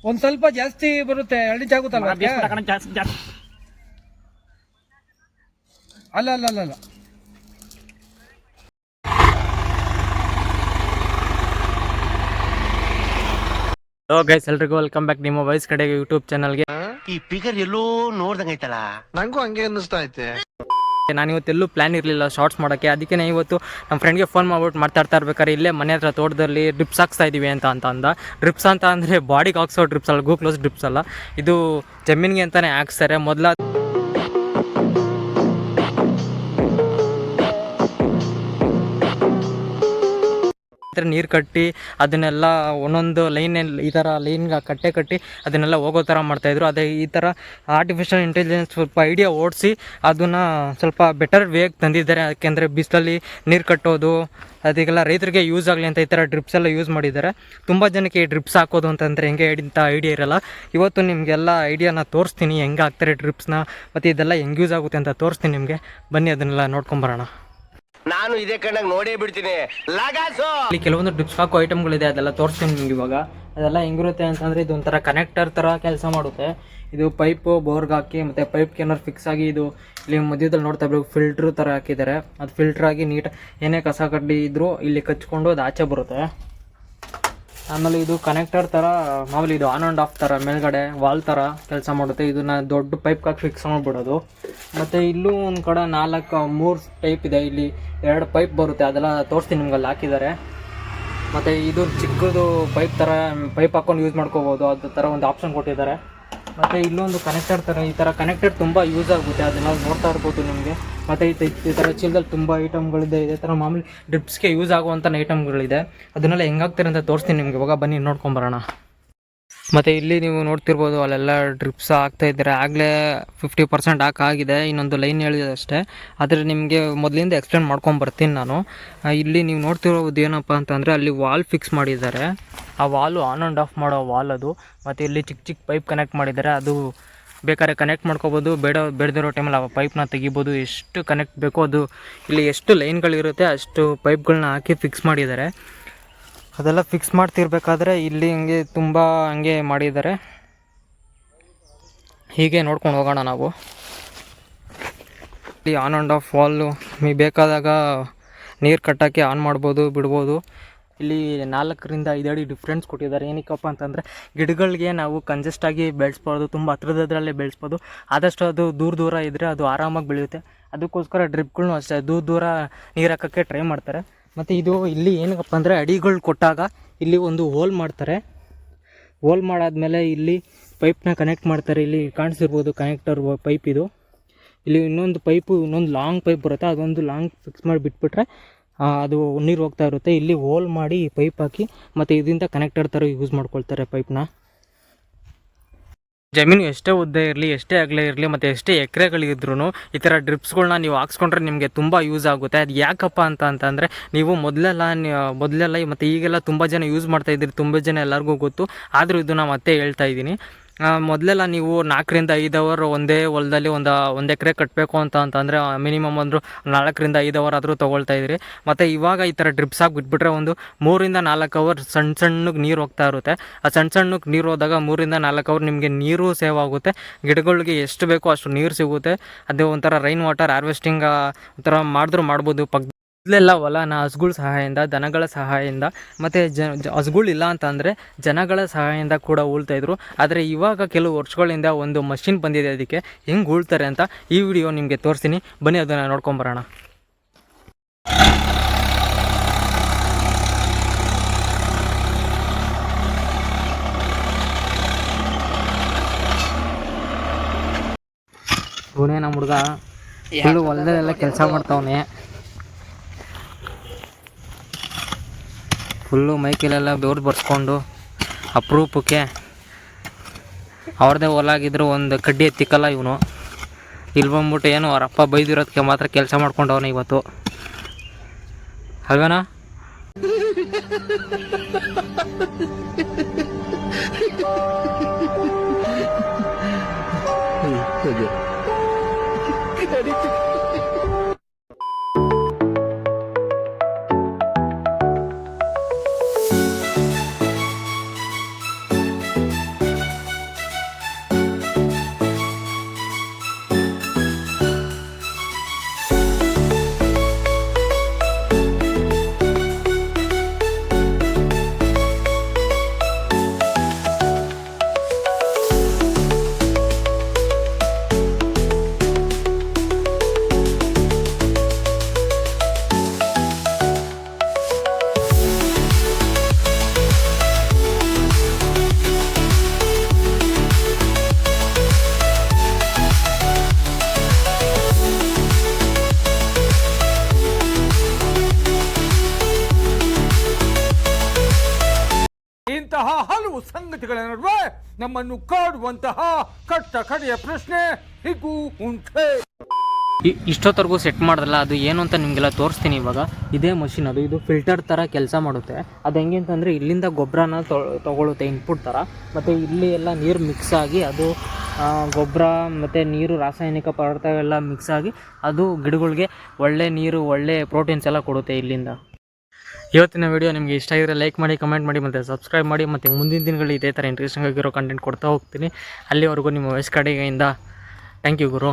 ಒಂದ್ ಸ್ವಲ್ಪ ಜಾಸ್ತಿ ಬರುತ್ತೆ 2 ಇಂಚ್ ಆಗುತ್ತಲ್ವಾ ಅಲ್ಲ ಅಲ್ಲ ಅಲ್ಲ ಅಲ್ಲ ಹಲೋ ಗೈಸ್, ಎಲ್ರಿಗೂ ವೆಲ್ಕಮ್ ಬ್ಯಾಕ್ ನಿಮ್ಮ ವಾಯ್ಸ್ ಕಡೆಗೆ ಯೂಟ್ಯೂಬ್ ಚಾನಲ್ಗೆ. ಈ ಫಿಗರ್ ಎಲ್ಲೋ ನೋಡ್ದಂಗೈತಲ್ಲ, ನಂಗೂ ಹಂಗೆ ಅನ್ನಿಸ್ತಾ ಐತೆ. ನಾನು ಇವತ್ತೆಲ್ಲೂ ಪ್ಲಾನ್ ಇರಲಿಲ್ಲ ಶಾರ್ಟ್ಸ್ ಮಾಡೋಕ್ಕೆ. ಅದಕ್ಕೆ ನಾನು ಇವತ್ತು ನಮ್ಮ ಫ್ರೆಂಡ್ಗೆ ಫೋನ್ ಮಾಡ್ಬಿಟ್ಟು ಮಾತಾಡ್ತಾ ಇರ್ಬೇಕಾದ್ರೆ ಇಲ್ಲೇ ಮನೆ ಹತ್ರ ತೋಟದಲ್ಲಿ ಡ್ರಿಪ್ಸ್ ಹಾಕ್ಸ್ತಾ ಇದ್ದೀವಿ ಅಂತ ಅಂದ. ಡ್ರಿಪ್ಸ್ ಅಂತ ಅಂದರೆ ಬಾಡಿಗೆ ಹಾಕ್ಸೋ ಡ್ರಿಪ್ಸ್ ಅಲ್ಲ, ಗ್ಲೂಕೋಸ್ ಡ್ರಿಪ್ಸ್ ಅಲ್ಲ, ಇದು ಜಮೀನಿಗೆ ಅಂತಲೇ ಹಾಕ್ಸ್ತಾರೆ. ಮೊದಲ ನೀರು ಕಟ್ಟಿ ಅದನ್ನೆಲ್ಲ ಒಂದೊಂದು ಲೈನ್ ಈ ಥರ ಲೈನ್ಗೆ ಕಟ್ಟೆ ಕಟ್ಟಿ ಅದನ್ನೆಲ್ಲ ಹೋಗೋ ಥರ ಮಾಡ್ತಾಯಿದ್ರು. ಅದೇ ಈ ಥರ ಆರ್ಟಿಫಿಷಿಯಲ್ ಇಂಟೆಲಿಜೆನ್ಸ್ ಸ್ವಲ್ಪ ಐಡಿಯಾ ಓಡಿಸಿ ಅದನ್ನು ಸ್ವಲ್ಪ ಬೆಟರ್ ವೇಗೆ ತಂದಿದ್ದಾರೆ. ಯಾಕೆಂದರೆ ಬಿಸಿಲಲ್ಲಿ ನೀರು ಕಟ್ಟೋದು ಅದಕ್ಕೆಲ್ಲ ರೈತರಿಗೆ ಯೂಸ್ ಆಗಲಿ ಅಂತ ಈ ಥರ ಡ್ರಿಪ್ಸ್ ಎಲ್ಲ ಯೂಸ್ ಮಾಡಿದ್ದಾರೆ. ತುಂಬ ಜನಕ್ಕೆ ಈ ಡ್ರಿಪ್ಸ್ ಹಾಕೋದು ಅಂತಂದರೆ ಹೆಂಗೆ ಇಂಥ ಐಡಿಯಾ ಇರೋಲ್ಲ. ಇವತ್ತು ನಿಮಗೆಲ್ಲ ಐಡಿಯಾನ ತೋರಿಸ್ತೀನಿ, ಹೆಂಗೆ ಹಾಕ್ತಾರೆ ಡ್ರಿಪ್ಸ್ನ, ಮತ್ತು ಇದೆಲ್ಲ ಹೆಂಗೆ ಯೂಸ್ ಆಗುತ್ತೆ ಅಂತ ತೋರಿಸ್ತೀನಿ ನಿಮಗೆ. ಬನ್ನಿ ಅದನ್ನೆಲ್ಲ ನೋಡ್ಕೊಂಬರೋಣ. ನಾನು ಇದೇ ಕಣ್ಣಾಗ ನೋಡೇ ಬಿಡ್ತೀನಿ. ಇಲ್ಲಿ ಕೆಲವೊಂದು ಡ್ರಿಪ್ಸ್ ಹಾಕೋ ಐಟಮ್ಗಳಿದೆ, ಅದೆಲ್ಲ ತೋರಿಸ್ತೀನಿ ನಿಮ್ಗೆ ಇವಾಗ. ಅದೆಲ್ಲ ಹೆಂಗಿರುತ್ತೆ ಅಂತಂದರೆ ಇದು ಒಂಥರ ಕನೆಕ್ಟರ್ ಥರ ಕೆಲಸ ಮಾಡುತ್ತೆ. ಇದು ಪೈಪು ಬೋರ್ಗೆ ಹಾಕಿ ಮತ್ತು ಪೈಪ್ಗೆ ಏನಾದ್ರು ಫಿಕ್ಸ್ ಆಗಿ ಇದು ಇಲ್ಲಿ ಮಧ್ಯದಲ್ಲಿ ನೋಡ್ತಾ ಇರ್ಬೇಕು ಫಿಲ್ಟ್ರ್ ಥರ ಹಾಕಿದ್ದಾರೆ. ಅದು ಫಿಲ್ಟ್ರಾಗಿ ನೀಟ್ ಏನೇ ಕಸ ಕಡ್ಡಿ ಇದ್ದರೂ ಇಲ್ಲಿ ಕಚ್ಕೊಂಡು ಅದು ಆಚೆ ಬರುತ್ತೆ. ಆಮೇಲೆ ಇದು ಕನೆಕ್ಟರ್ ಥರ ಮಾಮೂಲಿ ಇದು ಆನ್ ಆ್ಯಂಡ್ ಆಫ್ ಥರ ಮೇಲ್ಗಡೆ ವಾಲ್ ಥರ ಕೆಲಸ ಮಾಡುತ್ತೆ. ಇದನ್ನು ದೊಡ್ಡ ಪೈಪ್ಗೆ ಫಿಕ್ಸ್ ಮಾಡಿಬಿಡೋದು. ಮತ್ತು ಇಲ್ಲೂ ಒಂದು ಕಡೆ 3 ಟೈಪ್ ಇದೆ. ಇಲ್ಲಿ 2 ಪೈಪ್ ಬರುತ್ತೆ, ಅದೆಲ್ಲ ತೋರಿಸ್ತೀನಿ ನಿಮ್ಗೆ ಅಲ್ಲಿ ಹಾಕಿದ್ದಾರೆ. ಮತ್ತು ಇದು ಚಿಕ್ಕದು ಪೈಪ್ ಥರ ಪೈಪ್ ಹಾಕ್ಕೊಂಡು ಯೂಸ್ ಮಾಡ್ಕೋಬೋದು, ಅದು ಥರ ಒಂದು ಆಪ್ಷನ್ ಕೊಟ್ಟಿದ್ದಾರೆ. ಮತ್ತು ಇಲ್ಲೊಂದು ಕನೆಕ್ಟರ್ ಥರ, ಈ ಥರ ಕನೆಕ್ಟರ್ ತುಂಬ ಯೂಸ್ ಆಗುತ್ತೆ, ಅದನ್ನು ನೋಡ್ತಾ ಇರ್ಬೋದು ನಿಮಗೆ. ಮತ್ತು ಈ ಥರ ಚೀಲದಲ್ಲಿ ತುಂಬ ಐಟಮ್ಗಳಿದೆ. ಇದೇ ಥರ ಮಾಮೂಲಿ ಡ್ರಿಪ್ಸ್ಗೆ ಯೂಸ್ ಆಗುವಂಥ ಐಟಮ್ಗಳಿದೆ. ಅದನ್ನೆಲ್ಲ ಹೆಂಗಾಗ್ತಾರೆ ಅಂತ ತೋರಿಸ್ತೀನಿ ನಿಮಗೆ. ಇವಾಗ ಬನ್ನಿ ನೋಡ್ಕೊಂಬರೋಣ. ಮತ್ತು ಇಲ್ಲಿ ನೀವು ನೋಡ್ತಿರ್ಬೋದು ಅಲ್ಲೆಲ್ಲ ಡ್ರಿಪ್ಸ್ ಹಾಕ್ತಾಯಿದ್ದಾರೆ. ಆಗಲೇ 50% ಹಾಕಾಗಿದೆ, ಇನ್ನೊಂದು ಲೈನ್ ಹೇಳಿದೆ ಅಷ್ಟೇ. ಆದರೆ ನಿಮಗೆ ಮೊದಲಿಂದ ಎಕ್ಸ್ಪ್ಲೇನ್ ಮಾಡ್ಕೊಂಬರ್ತೀನಿ ನಾನು. ಇಲ್ಲಿ ನೀವು ನೋಡ್ತಿರೋದು ಏನಪ್ಪ ಅಂತಂದರೆ ಅಲ್ಲಿ ವಾಲ್ ಫಿಕ್ಸ್ ಮಾಡಿದ್ದಾರೆ. ಆ ವಾಲು ಆನ್ ಆ್ಯಂಡ್ ಆಫ್ ಮಾಡೋ ವಾಲ್ ಅದು. ಮತ್ತು ಇಲ್ಲಿ ಚಿಕ್ಕ ಚಿಕ್ಕ ಪೈಪ್ ಕನೆಕ್ಟ್ ಮಾಡಿದ್ದಾರೆ. ಅದು ಬೇಕಾದ್ರೆ ಕನೆಕ್ಟ್ ಮಾಡ್ಕೋಬೋದು, ಬೇಡದಿರೋ ಟೈಮಲ್ಲಿ ಆ ಪೈಪ್ನ ತೆಗಿಬೋದು. ಎಷ್ಟು ಕನೆಕ್ಟ್ ಬೇಕೋ ಅದು, ಇಲ್ಲಿ ಎಷ್ಟು ಲೈನ್ಗಳಿರುತ್ತೆ ಅಷ್ಟು ಪೈಪ್ಗಳನ್ನ ಹಾಕಿ ಫಿಕ್ಸ್ ಮಾಡಿದ್ದಾರೆ. ಅದೆಲ್ಲ ಫಿಕ್ಸ್ ಮಾಡ್ತಿರ್ಬೇಕಾದ್ರೆ ಇಲ್ಲಿ ಹಂಗೆ ಮಾಡಿದ್ದಾರೆ. ಹೀಗೆ ನೋಡ್ಕೊಂಡು ಹೋಗೋಣ ನಾವು. ಇಲ್ಲಿ ಆನ್ ಆ್ಯಂಡ್ ಆಫ್ ವಾಲು ಬೇಕಾದಾಗ ನೀರು ಕಟ್ಟೋಕ್ಕೆ ಆನ್ ಮಾಡ್ಬೋದು, ಬಿಡ್ಬೋದು. ಇಲ್ಲಿ 4ರಿಂದ 5 ಅಡಿ ಡಿಫ್ರೆನ್ಸ್ ಕೊಟ್ಟಿದ್ದಾರೆ. ಏನಕ್ಕಪ್ಪ ಅಂತಂದರೆ ಗಿಡಗಳಿಗೆ ನಾವು ಕಂಜೆಸ್ಟಾಗಿ ಬೆಳೆಸ್ಬೋದು, ತುಂಬ ಹತ್ರದಲ್ಲೇ ಬೆಳೆಸ್ಬೋದು. ಆದಷ್ಟು ಅದು ದೂರ ಇದ್ದರೆ ಅದು ಆರಾಮಾಗಿ ಬೆಳೆಯುತ್ತೆ. ಅದಕ್ಕೋಸ್ಕರ ಡ್ರಿಪ್ಗಳನ್ನೂ ಅಷ್ಟೇ ದೂರ ನೀರು ಹಾಕೋಕ್ಕೆ ಟ್ರೈ ಮಾಡ್ತಾರೆ. ಮತ್ತು ಇದು ಇಲ್ಲಿ ಏನಕ್ಕಪ್ಪ ಅಂದರೆ ಅಡಿಗಳು ಕೊಟ್ಟಾಗ ಇಲ್ಲಿ ಒಂದು ಹೋಲ್ ಮಾಡ್ತಾರೆ. ಹೋಲ್ ಮಾಡಾದ್ಮೇಲೆ ಇಲ್ಲಿ ಪೈಪ್ನ ಕನೆಕ್ಟ್ ಮಾಡ್ತಾರೆ. ಇಲ್ಲಿ ಕಾಣಿಸಿರ್ಬೋದು ಕನೆಕ್ಟರ್ ಪೈಪ್ ಇದು. ಇಲ್ಲಿ ಇನ್ನೊಂದು ಲಾಂಗ್ ಪೈಪ್ ಬರುತ್ತೆ, ಅದೊಂದು ಲಾಂಗ್ ಫಿಕ್ಸ್ ಮಾಡಿ ಬಿಟ್ಬಿಟ್ರೆ ಅದು ನೀರು ಹೋಗ್ತಾ ಇರುತ್ತೆ. ಇಲ್ಲಿ ಹೋಲ್ ಮಾಡಿ ಪೈಪ್ ಹಾಕಿ ಮತ್ತು ಇದರಿಂದ ಕನೆಕ್ಟರ್ ಥರ ಯೂಸ್ ಮಾಡ್ಕೊಳ್ತಾರೆ ಪೈಪ್ನ. ಜಮೀನು ಎಷ್ಟೇ ಉದ್ದ ಇರಲಿ, ಎಷ್ಟೇ ಅಗಲ ಇರಲಿ, ಮತ್ತು ಎಷ್ಟೇ ಎಕರೆಗಳಿದ್ರೂ ಈ ಥರ ಡ್ರಿಪ್ಸ್ಗಳನ್ನ ನೀವು ಹಾಕ್ಸ್ಕೊಂಡ್ರೆ ನಿಮಗೆ ತುಂಬ ಯೂಸ್ ಆಗುತ್ತೆ. ಅದು ಯಾಕಪ್ಪ ಅಂತಂದರೆ ನೀವು ಮೊದಲೆಲ್ಲ ಮತ್ತು ಈಗೆಲ್ಲ ತುಂಬ ಜನ ಯೂಸ್ ಮಾಡ್ತಾಯಿದ್ದೀರಿ, ತುಂಬ ಜನ ಎಲ್ಲರಿಗೂ ಗೊತ್ತು. ಆದರೂ ಇದು ನಾನು ಮತ್ತೆ ಹೇಳ್ತಾ ಇದ್ದೀನಿ. ಮೊದಲೆಲ್ಲ ನೀವು 4ರಿಂದ 5 ಅವರ್ ಒಂದೇ ಹೊಲದಲ್ಲಿ ಒಂದು ಎಕರೆ ಕಟ್ಟಬೇಕು ಅಂತಂದರೆ ಮಿನಿಮಮ್ 4ರಿಂದ 5 ಅವರ್ ಆದರೂ ತೊಗೊಳ್ತಾಯಿದ್ರಿ. ಮತ್ತು ಇವಾಗ ಈ ಥರ ಡ್ರಿಪ್ಸ್ ಹಾಕಿ ಬಿಟ್ಬಿಟ್ರೆ ಒಂದು 3ರಿಂದ 4 ಅವರ್ ಸಣ್ಣಗೆ ನೀರು ಹೋಗ್ತಾ ಇರುತ್ತೆ. ಆ ಸಣ್ಣಗೆ ನೀರು ಹೋದಾಗ 3ರಿಂದ 4 ಅವರ್ ನಿಮಗೆ ನೀರು ಸೇವ್ ಆಗುತ್ತೆ. ಗಿಡಗಳಿಗೆ ಎಷ್ಟು ಬೇಕೋ ಅಷ್ಟು ನೀರು ಸಿಗುತ್ತೆ. ಅದು ಒಂಥರ ರೈನ್ ವಾಟರ್ ಹಾರ್ವೆಸ್ಟಿಂಗ್ ಒಂಥರ ಮಾಡ್ಬೋದು. ಮೊದಲೆಲ್ಲ ಹೊಲನ ಹಸುಗಳ ಸಹಾಯದಿಂದ, ದನಗಳ ಸಹಾಯದಿಂದ, ಮತ್ತು ಹಸುಗಳಿಲ್ಲ ಅಂತಂದರೆ ಜನಗಳ ಸಹಾಯದಿಂದ ಕೂಡ ಉಳ್ತಾಯಿದ್ರು. ಆದರೆ ಇವಾಗ ಕೆಲವು ವರ್ಷಗಳಿಂದ ಒಂದು ಮಷಿನ್ ಬಂದಿದೆ, ಅದಕ್ಕೆ ಹೆಂಗೆ ಉಳ್ತಾರೆ ಅಂತ ಈ ವಿಡಿಯೋ ನಿಮಗೆ ತೋರಿಸ್ತೀನಿ. ಬನ್ನಿ ಅದನ್ನು ನೋಡ್ಕೊಂಬರೋಣ. ಇವನೇ ನಮ್ಮ ಹುಡುಗ ಫುಲ್ಲು ಹೊಲದಲ್ಲೆಲ್ಲ ಕೆಲಸ ಮಾಡ್ತಾವನೆ. ಫುಲ್ಲು ಮೈಕೈಲೆಲ್ಲ ಬೆವ್ರು ಬರ್ಸ್ಕೊಂಡು ಅಪರೂಪಕ್ಕೆ ಅವ್ರದ್ದೇ ಹೊಲಾಗಿದ್ರು ಒಂದು ಕಡ್ಡಿ ಎತ್ತಿಕ್ಕಲ್ಲ ಇವನು. ಇಲ್ಲಿ ಬಂದ್ಬಿಟ್ಟು ಏನು ಅವ್ರ ಅಪ್ಪ ಬೈದಿರೋದಕ್ಕೆ ಮಾತ್ರ ಕೆಲಸ ಮಾಡ್ಕೊಂಡವನು ಇವತ್ತು, ಅಲ್ವೇನಾ? ಸಂಗತಿಗಳ ನಡುವೆ ನಮ್ಮನ್ನು ಕಾಡುವಂತಹ ಕಟ್ಟ ಕಡೆಯ ಪ್ರಶ್ನೆ ಹೀಗೂ ಉಂಟೆ. ಇಷ್ಟೊತ್ತರೆಗೂ ಸೆಟ್ ಮಾಡಿದ್ರಲ್ಲ, ಅದು ಏನು ಅಂತ ನಿಮಗೆಲ್ಲ ತೋರಿಸ್ತೀನಿ ಇವಾಗ. ಇದೇ ಮಷಿನ್, ಇದು ಫಿಲ್ಟರ್ ಥರ ಕೆಲಸ ಮಾಡುತ್ತೆ. ಅದು ಹೆಂಗೆ ಅಂತಂದರೆ ಇಲ್ಲಿಂದ ಗೊಬ್ಬರನ ತೊಗೊಳುತ್ತೆ ಇನ್ಪುಟ್ ಥರ, ಮತ್ತು ಇಲ್ಲಿ ಎಲ್ಲ ನೀರು ಮಿಕ್ಸ್ ಆಗಿ ಅದು ಗೊಬ್ಬರ ಮತ್ತು ನೀರು ರಾಸಾಯನಿಕ ಪದಾರ್ಥ ಎಲ್ಲ ಮಿಕ್ಸ್ ಆಗಿ ಅದು ಗಿಡಗಳಿಗೆ ಒಳ್ಳೆ ನೀರು ಒಳ್ಳೆ ಪ್ರೋಟೀನ್ಸ್ ಎಲ್ಲ ಕೊಡುತ್ತೆ ಇಲ್ಲಿಂದ. ಇವತ್ತಿನ ವಿಡಿಯೋ ನಿಮಗೆ ಇಷ್ಟ ಆಗಿದ್ರೆ ಲೈಕ್ ಮಾಡಿ, ಕಮೆಂಟ್ ಮಾಡಿ ಮತ್ತು ಸಬ್ಸ್ಕ್ರೈಬ್ ಮಾಡಿ. ಮತ್ತು ಮುಂದಿನ ದಿನಗಳು ಇದೇ ಥರ ಇಂಟ್ರೆಸ್ಟಿಂಗ್ ಆಗಿರೋ ಕಂಟೆಂಟ್ ಕೊಡ್ತಾ ಹೋಗ್ತೀನಿ. ಅಲ್ಲಿವರೆಗೂ ನಿಮ್ಮ ವಯಸ್ಸು ಕಡೆಯಿಂದ ಥ್ಯಾಂಕ್ ಯು ಗುರು.